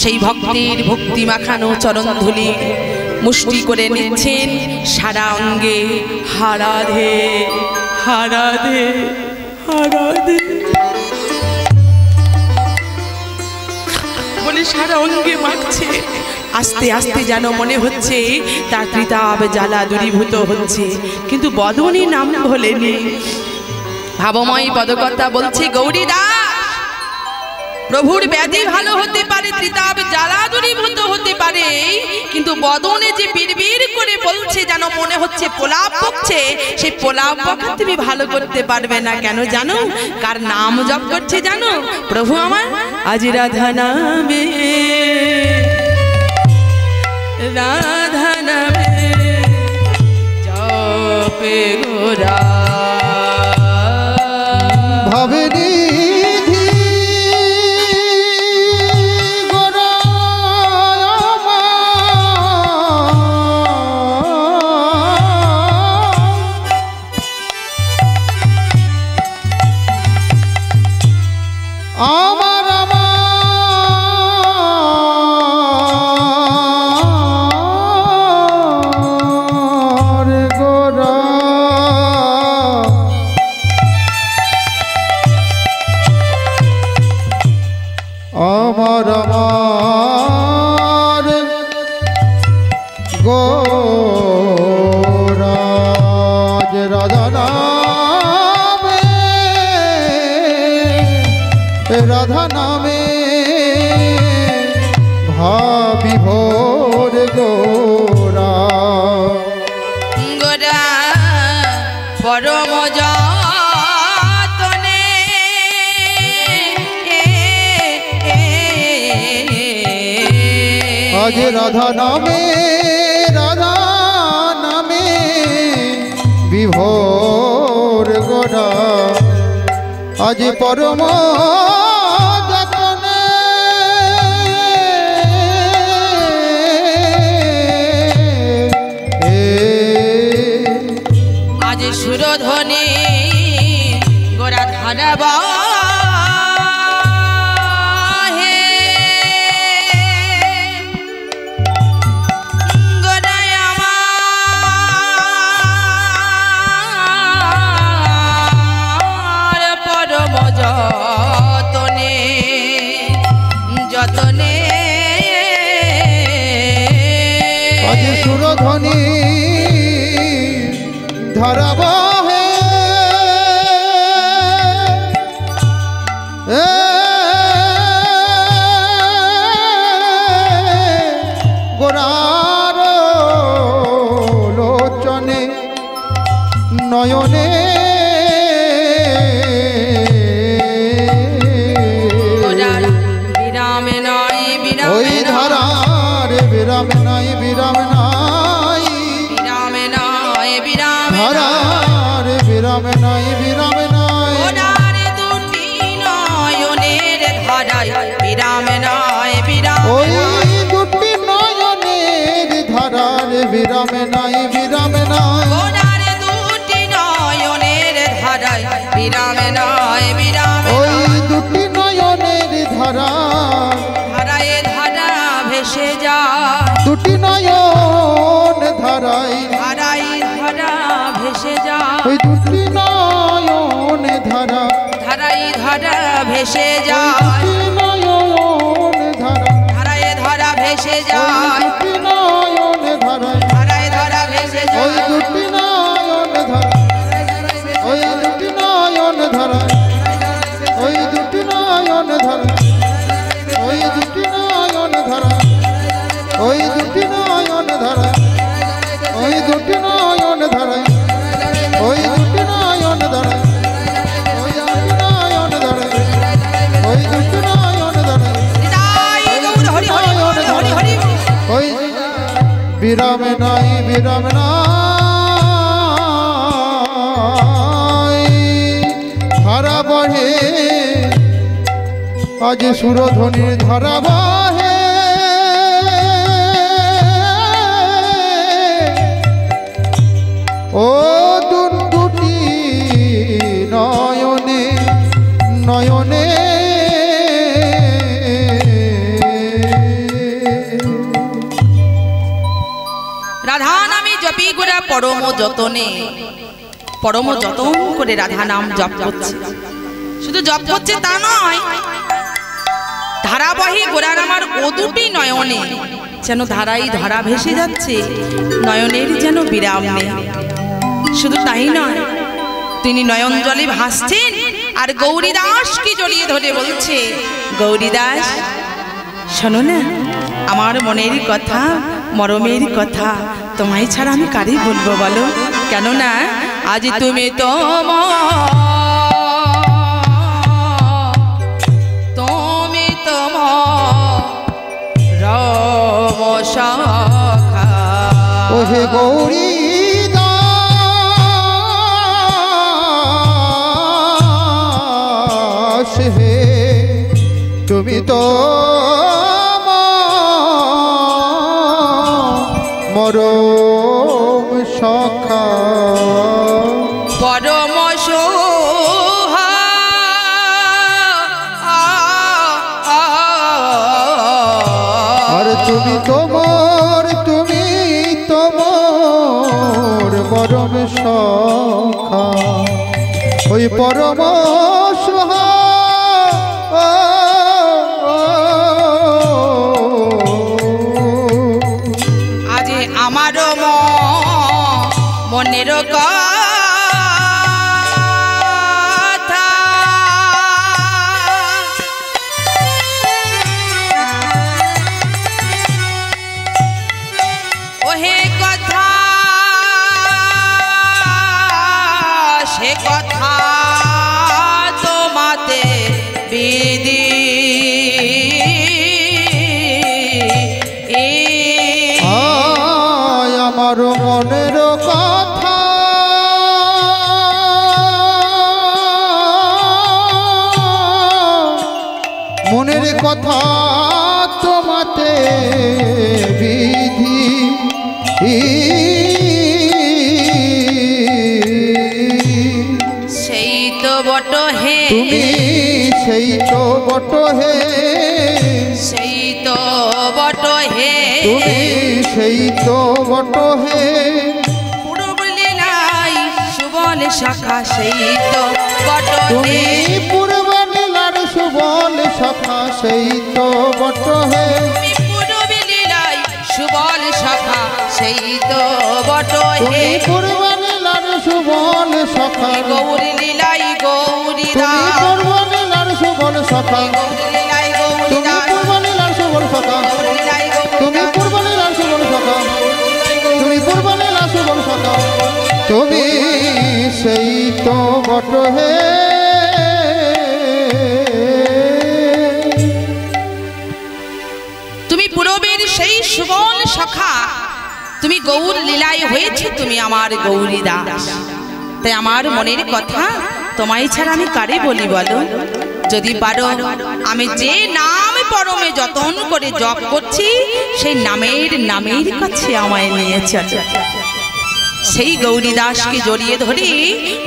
সেই ভক্তের ভক্তি মাখানো চরণধুলি মুষ্টি করে নিচ্ছেন সারা অঙ্গে। হারাধে হারাধে হারাধে বলে সারা অঙ্গে মাখছে। আস্তে আস্তে যেন মনে হচ্ছে তার ত্রিতাব জ্বালা দূরীভূত হচ্ছে, কিন্তু বদনে নাম ভোলেনি। ভাবময় পদকর্তা বলছে, গৌরীদাস, প্রভুর ব্যাধি ভালো হতে পারে, ত্রিতাব জ্বালা দূরীভূত হতে পারে, কিন্তু বদনে যে বিড়বিড় করে বলছে যেন মনে হচ্ছে পোলাপ বকছে, সেই পোলাপ বকা তুমি ভালো করতে পারবে না। কেন জানো? কার নাম জপ করছে জানো? প্রভু আমার আজ রাধা নামে, রাধা নামে জপে গোরা ভাবে নিধি গোরা আমার গোরাজ রাধা নামে, রাধা নামে ভাবি ভোর গোরা গোরা পরম যতনে আজ রাধা নামে, রাধা নামে বিভোর গোরা আজ পরম যতনে আজ সুরধ্বনি গোরা ধারাবা সুরধ্বনি ধরাবহে গোরার লোচনে নয়নে ওই ধারার বিরাম নাই, বিরাম নাই, বিরাম নাই, ধারার বিরাম নাই বিরাম নাই ওনার দুটি নয়নের ধারায় বিরাম নাই বিরাম ওই দুটি নয়নের ধারার বিরাম নাই বিরাম নাই ওনার দুটি নয়নের ধারায় বিরাম নাই বিরাম ওই দুটি নয়নের ধারা ধারায় ধারা ভেসে যায় দুটি নয়ন ধারায় ধারায় ধারা ভেসে যায় ওই দুটি নয়ন ধারা ধারায় ধারা ভেসে ওই যায় দুটি নয়ন ধারা ধারায় ধারা ভেসে ওই যায় দুটি নয়ন ধারায় ধারায় ধারা ভেসে ওই যায় দুটি নয়ন ধারা ওই দুটি নয়ন ধারা ওই দুটি নয়ন ধারা ওই দুটি নয়ন ধারা ওই দুটি নয়ন ধারা ওই দুটি নয়ন ধারা ওই দুটি নয়ন ধারা ওই দুটি নয়ন ধারা ওই দুটি নয়ন ধারা জয় গৌর হরি হরি গৌর হরি হরি ওই বিরাম নাই বিরাম নাই ধারা বহে আজ সুরধ্বনির ধারা বহে ও দুটি নয়নে নয়নে রাধা নামে জপি গোরা পরম যতনে পরম যতন করে রাধা নাম জপ করছে শুধু জপ করছে তা নয় ধারাবাহী গোরার আমার ও দুটি নয়নে যেন ধারাই ধারা ভেসে যাচ্ছে নয়নের যেন বিরাম নেই শুধু তাই নয় তিনি নয়ন জলে ভাসছেন আর গৌরীদাসকে জড়িয়ে ধরে বলছে গৌরীদাস শোনো না আমার মনের কথা মরমের কথা তোমায় ছাড়া আমি কারি বলবো বলো কেননা আজ তুমি তো তুমি তো রম শাখা ওহে গৌরী দাস হে তুমি তো মরম সখা পরম সোহা আর তুমি তোমার মরম সখা ওই পরম সোহা আজ আমার মনের কথা ওহে কথা সে কথা তোমাতে বিধি আমার মনের কথা মনের কথা তোমাতে বিধি সেই তো বট হে তুমি সেই তো বট হে সেই তো বট হে তুমি সেই তো বট হে পূর্ব লীলাই সুবল শাখা সেই তো বট তুমি হে পূর্ব লীলার সুবল শাখা সেই তো বট হে তুমি পূর্ব লীলাই সুবল শাখা সেই তো বট তুমি হে পূর্ব লীলার সুবল শাখা গৌর লীলাই গৌরী তুমি দাস পূর্ব লীলার সুবল শাখা গৌর লীলাই গৌরী তুমি দাস পূর্ব লীলার সুবল শাখা গৌর লীলাই গৌরী তুমি দাস পূর্ব লীলার সুবল শাখা তুমি পূর্ব লীলার সুবল শাখা তুমি সেই তো বট হে তুমি পূরবের সেই সুবল শাখা তুমি গৌর লীলায় হয়েছে তুমি আমার গৌরী দাস। তাই আমার মনের কথা তোমায় ছাড়া আমি কারে বলি বলো? যদি পারো আমি যে নাম পরমে যতন করে জপ করছি সেই নামের কাছে আমায় নিয়ে চলো। সেই গৌরী দাসকে জড়িয়ে ধরি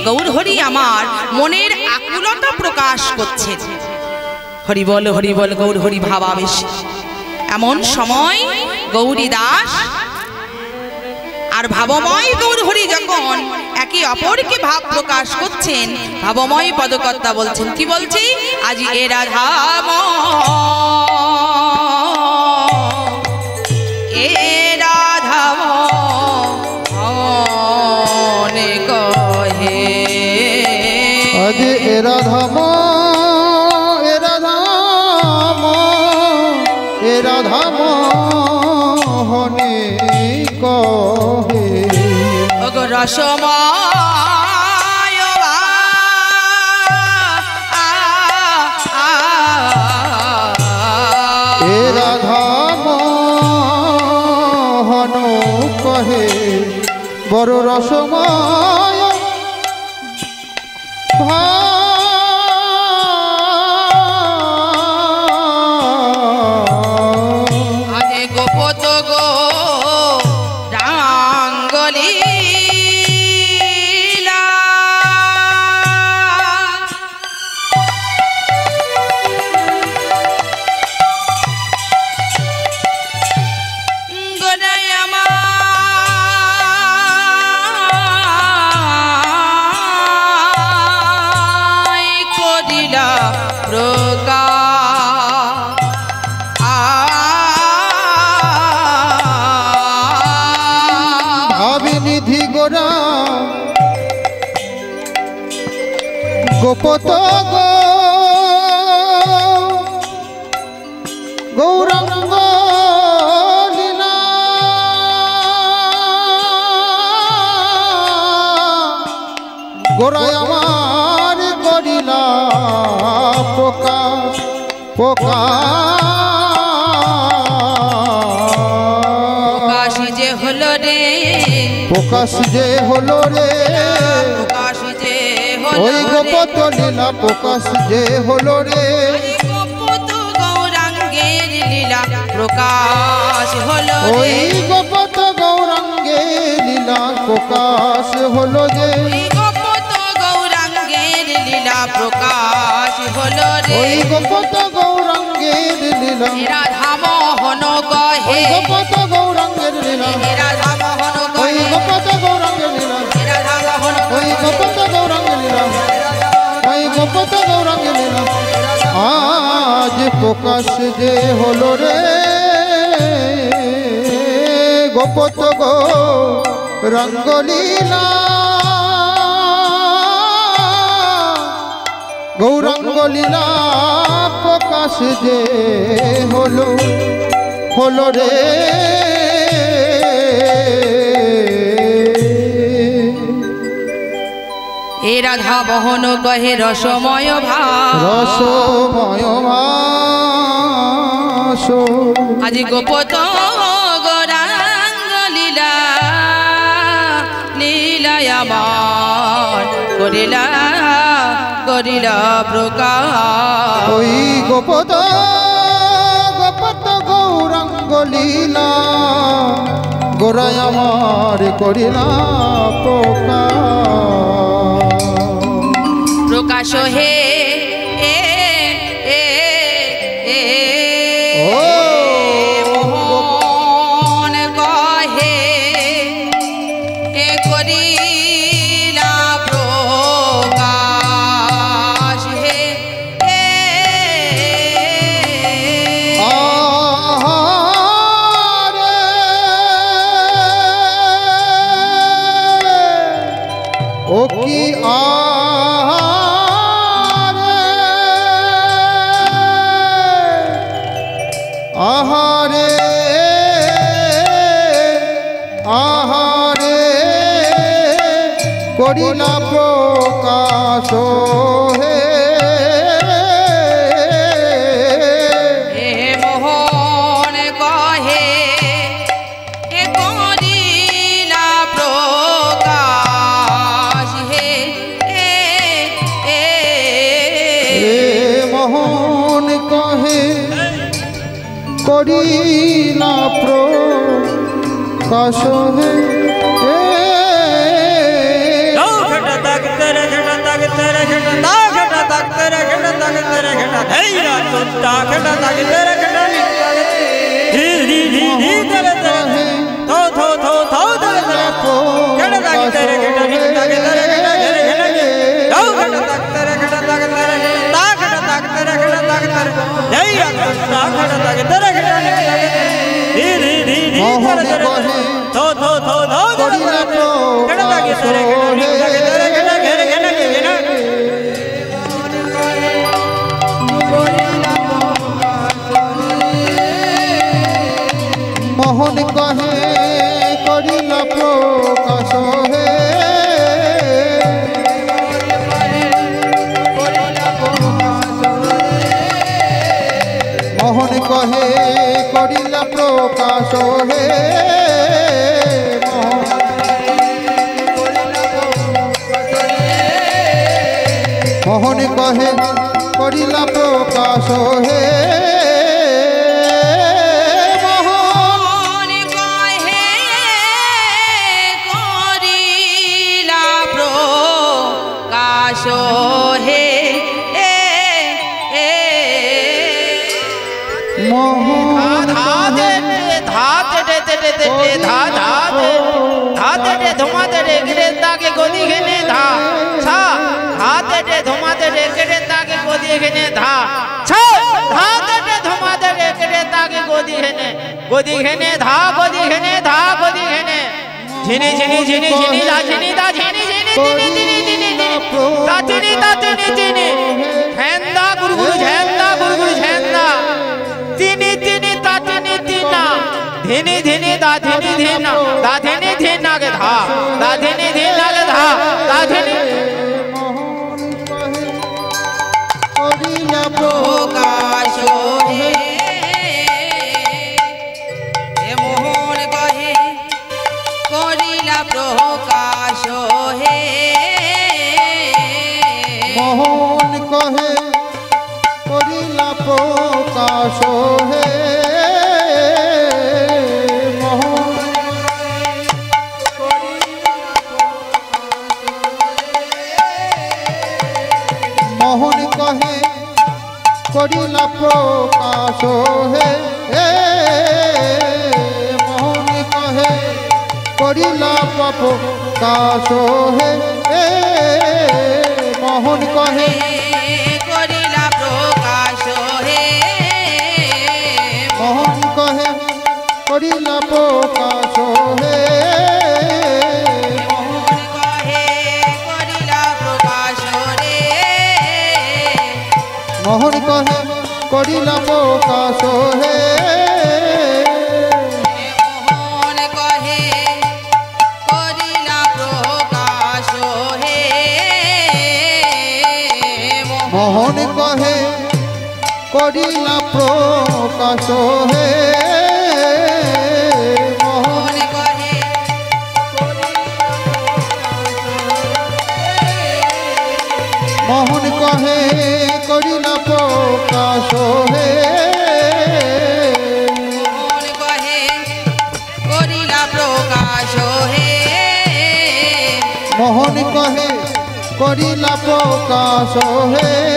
গৌর হরি আমার মনের আকুলতা প্রকাশ করছে। হরি বল গৌর হরি ভাবাবেশ। এমন সময় গৌরী দাস আর ভাবময় গৌর হরি যখন একে অপরকে ভাব প্রকাশ করছেন, ভাবময় পদকর্তা বলছেন, কি বলছি? আজি এ রাধাম কহে, আজি এ রাধাম হনে কহে, রসময় এ রাধাম হন কহে, বড় রসময় আজে গোপত গো রাঙ্গলি ভাবিনিধি গোরা গোপত গো গৌরাঙ্গ লীলা, গোরায় আমার করিলা প্রকাশ প্রকাশ যে হলো রে, প্রকাশ যে হলো রে, প্রকাশ যে হলো ওই গোপত লীলা প্রকাশ যে হলো রে, গোপত গৌরাঙ্গের লীলা প্রকাশ হলো ওই রে, গোপত গৌরাঙ্গে লীলা প্রকাশ হলো যে, গোপত গৌরাঙ্গের লীলা প্রকাশ হলো রে, ওই গোপত গৌরাঙ্গের লীলা, রাধা মোহন কহে, ওই গোপত গৌরাঙ্গের লীলা, রাধা মোহন ওই কহে, গোপত গৌরাঙ্গের লীলা, রাধা মোহন ওই গোপত গৌরাঙ্গের লীলা, ওই গোপত গৌরাঙ্গের লীলা, আজ প্রকাশ যে হলো রে, গোপত গৌরাঙ্গ লীলা, গৌরাঙ্গ লীলা প্রকাশ যে হলো রে, এ রাধা বহন কহে রসময় ভাব, রসময় ভাস, আজি গোপত গৌরাঙ্গ লীলা, লীলায় আমার করিলা প্রকাশ, ওই গোপত গৌরাঙ্গ লীলা, গোরায় আমার করিলা প্রকাশ হে এ এ এ ও মোহন কহে, এ করিলা প্রকাশ হে এ আহারে, ও কি আহারে, আহারে করিলা প্রকাশ হে, মোহন কহে, এ করি করিলা প্রকাশ হে মোহন কহে করিলা প্রকাশ হে মোহন কহে করিলা প্রকাশ হে মোহন কহে করিলা প্রকাশ হে गोदी घेने धा छा हाथ दे धुमाते रे करे ताके गोदी घेने धा छा हाथ दे धुमाते रे करे ताके गोदी घेने धा गोदी घेने धा गोदी घेने झिनी झिनी झिनी झिनी दा झिनी दा झिनी झिनी झिनी झिनी झिनी दा झिनी दा झिनी झिनी झेंदा गुरु गुरु झेंदा गुरु गुरु झेंदा तिनी तिनी दा तिनी तिना धिनी धिनी दा धिनी धिना दा धिनी धिना के धा दा धिनी धिना के धा दा धिनी प्रकाश हे मोहन कहे करिला प्रकाश हे মোহন কহে করিলা প্রকাশ হে মোহন কহে করিলা প্রকাশ হে মোহন কহে করিলা প্রকাশ হে মোহন কহে করিলা প্রকাশ হে মোহন কহে করিলা প্রকাশ হে মোহন কহে করিলা প্রকাশ রে মোহন কহে করিলা প্রকাশ হে মোহন কহে করিলা প্রকাশ হে মোহন কহে করিলা প্রকাশ হে মোহন কহে মোহন কহে করিলা প্রকাশ হে মোহন কহে করিলা প্রকাশ হে মোহন কহে করিলা প্রকাশ হে মোহন কহে করিলা প্রকাশ হে মোহন কহে করিলা প্রকাশ হে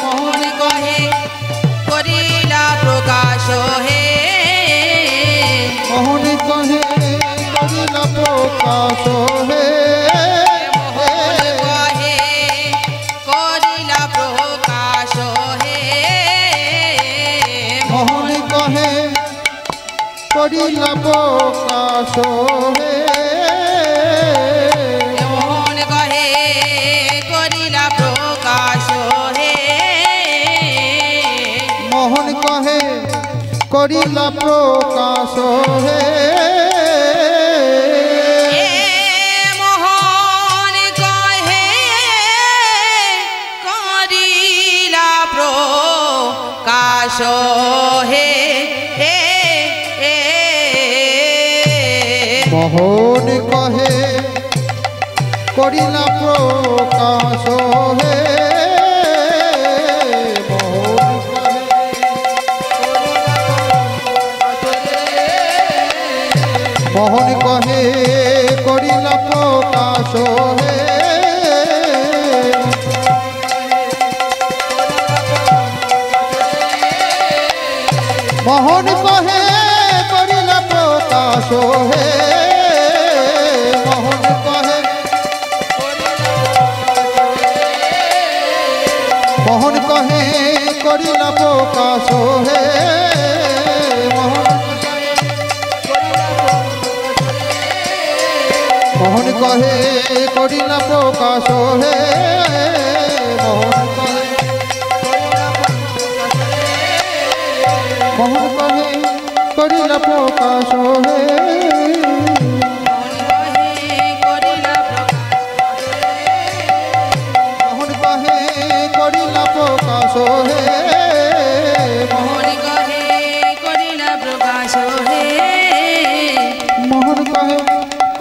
মোহন কহে করিলা প্রকাশ হে মোহন কহে করিলা প্রকাশ হে মোহন কহে করিলা প্রকাশ হে মোহন কহে করিলা প্রকাশ হে মোহন কহে করিলা প্রকাশ হে মোহন কহে করিলা প্রকাশ হে মোহন কহে মোহন কহে করিলা প্রকাশ হে মোহন কহে করিলা প্রকাশ হে মোহন কহে মোহন কহে করিলা প্রকাশ হে মোহন কহে করিলা প্রকাশ হে মোহন কহে করিলা প্রকাশ হে মোহন কহে করিলা প্রকাশ হে মোহন কহে করিলা প্রকাশ হে মোহন কহে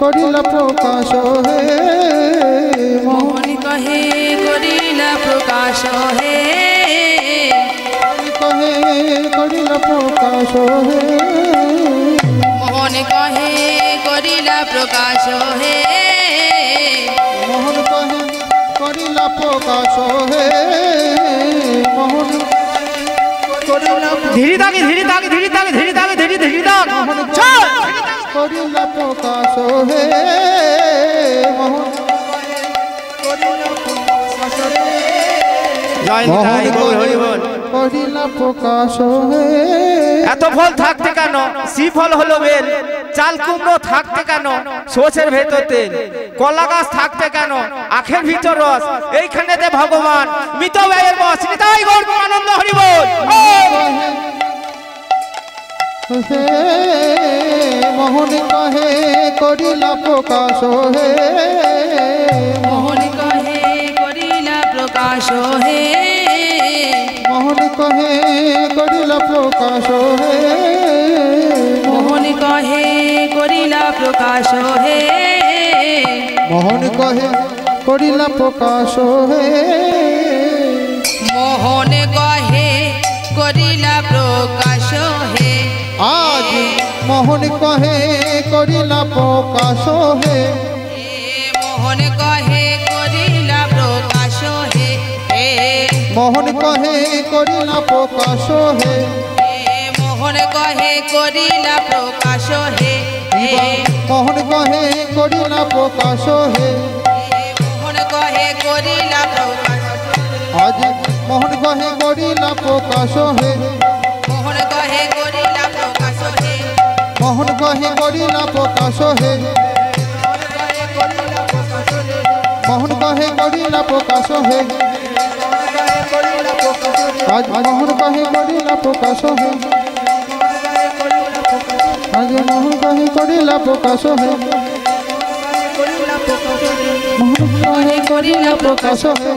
করিলা প্রকাশ হে মোহন কহে করিলা প্রকাশ হে কহে করিলা প্রকাশ হে মোহন কহে করিলা প্রকাশ হে মোহন কহে করিলা প্রকাশ হে মোহন ধীরে থাকে ধীরে থাকে ধীরে থাকে ধীরে থাকে ধীরে ধীরে থাক করিলা প্রকাশ হে মোহন করিলা প্রকাশ হে এত ফল থাকতে কেন শ্রীফল হলো বেল চাল কুমড়ো থাকতে কেন সর্ষের ভেতর তেল কলা গাছ থাকতে কেন আখের ভিতর রস এইখানেতে ভগবান মৃত ব্যয়ের বস নিতাই গৌর আনন্দ হরি বল মোহন কহে করিলা প্রকাশ হে মোহন কহে করিলা প্রকাশ হে মোহন কহে করিলা প্রকাশ হে মোহন কহে করিলা প্রকাশ হে মোহন কহে করিলা প্রকাশ হে মোহন কহে করিলা প্রকাশ হে আজ মোহন কহে করিলা প্রকাশ হে মোহন কহে করিলা প্রকাশ হে মোহন কহে করিলা প্রকাশ হে মোহন কহে করিলা প্রকাশ হে মোহন কহে করিলা প্রকাশ হে মোহন কহে করিলা প্রকাশ আজ মোহন কহে করিলা প্রকাশ হে মোহন কহে করিলা প্রকাশ হে মোহন কহে করিলা প্রকাশ হে মোহন কহে করিলা প্রকাশ হে আজ মোহন কহে করিলা প্রকাশ হে আজ মোহন কহে করিলা প্রকাশ হে মোহন কহে করিলা প্রকাশ হে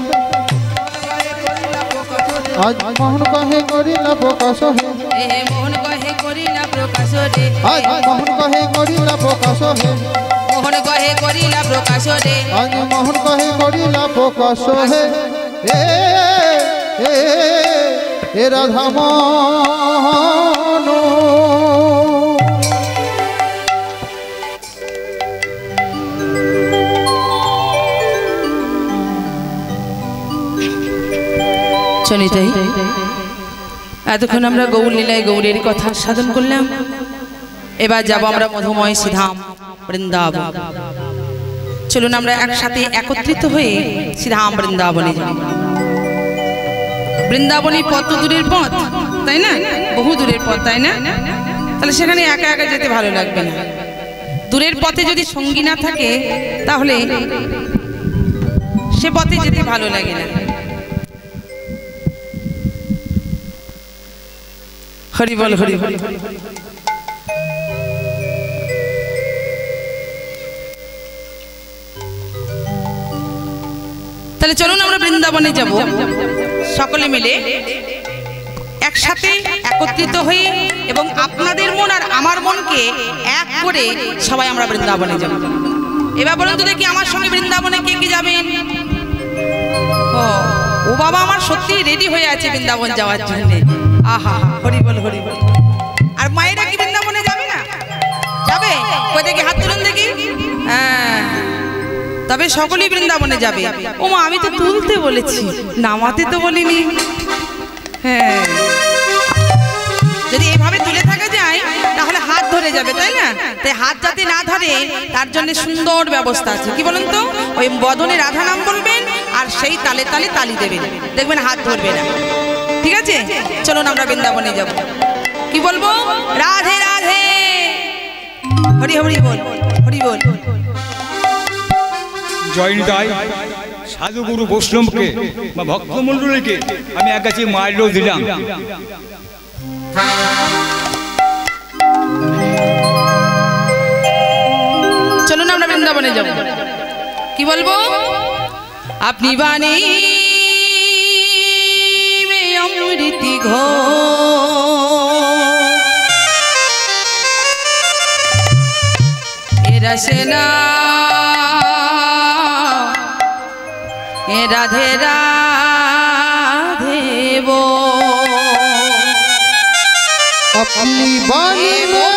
আজ মোহন কহে করিলা প্রকাশ হে মোহন কহে করিলা প্রকাশ হে আজ মোহন কহে করিলা প্রকাশ হে মোহন কহে করিলা প্রকাশ হে আজ মোহন কহে করিলা প্রকাশ হে এ রাধা মনো চলিতাই এতক্ষণ আমরা গৌর লীলায় গৌরের কথা সাধন করলাম এবার যাব আমরা মধুময় শ্রীধাম বৃন্দাবন চলুন আমরা একসাথে একত্রিত হয়ে শ্রীধাম বৃন্দাবনে যাব বৃন্দাবনী পথ তো দূরের পথ তাই না বহু দূরের পথ তাই না তাহলে সেখানে একা একা যেতে ভালো লাগবে না দূরের পথে যদি সঙ্গী না থাকে তাহলে সে পথে যেতে ভালো লাগে না হরি বল হরি বল তাহলে চলুন আমরা বৃন্দাবনে যাব সকলে মিলে একসাথে একত্রিত হয়ে এবং আপনাদের মন আর আমার মনকে এক করে সবাই আমরা বৃন্দাবনে যাব এবার বলুন তো দেখি আমার সঙ্গে বৃন্দাবনে কে কে যাবেন ও বাবা আমার সত্যি রেডি হয়ে আছে বৃন্দাবন যাওয়ার জন্য আহা হরি বল আর মায়েরা কি বৃন্দাবনে যাবে না যাবে কই দেখি হাত তুলুন দেখি। হ্যাঁ, তবে সকলেই বৃন্দাবনে যাবে। ও মা, আমি তো তুলতে বলেছি, নামাতে তো বলিনি। হ্যাঁ, যদি এইভাবে তুলে থাকা যায় তাহলে হাত ধরে যাবে, তাই না? তাই হাত যাতে না ধরে তার জন্য সুন্দর ব্যবস্থা আছে। কি বলুন তো? ওই বদনে রাধা নাম বলবেন আর সেই তালে তালে তালি দেবেন, দেখবেন হাত ধরবে না। ঠিক আছে, চলুন আমরা বৃন্দাবনে যাব। কি বলবো? রাধে রাধে, হরি হরি বল, হরি বল। জয় নিতাই। সাধুগুরু বৈষ্ণবকে বা ভক্তমণ্ডলীকে আমি এক কাছে মাইলও দিলাম। চলুন আমরা বৃন্দাবনে যাব। কি বলবো? আপনি বাণী অমৃতি ঘো রসনা রাধে রাধে বো। अपनी बानी में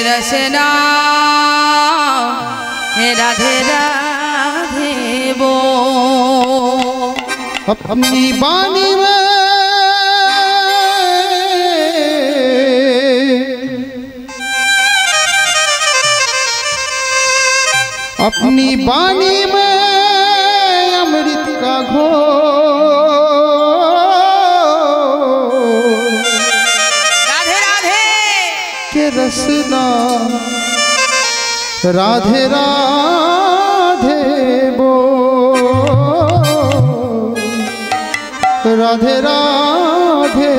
रसना राधे राधे बो। अपनी बानी में अपनी बानी में अमृत का घोल राधे राधे के रसना राधे राधे बोल, राधे राधे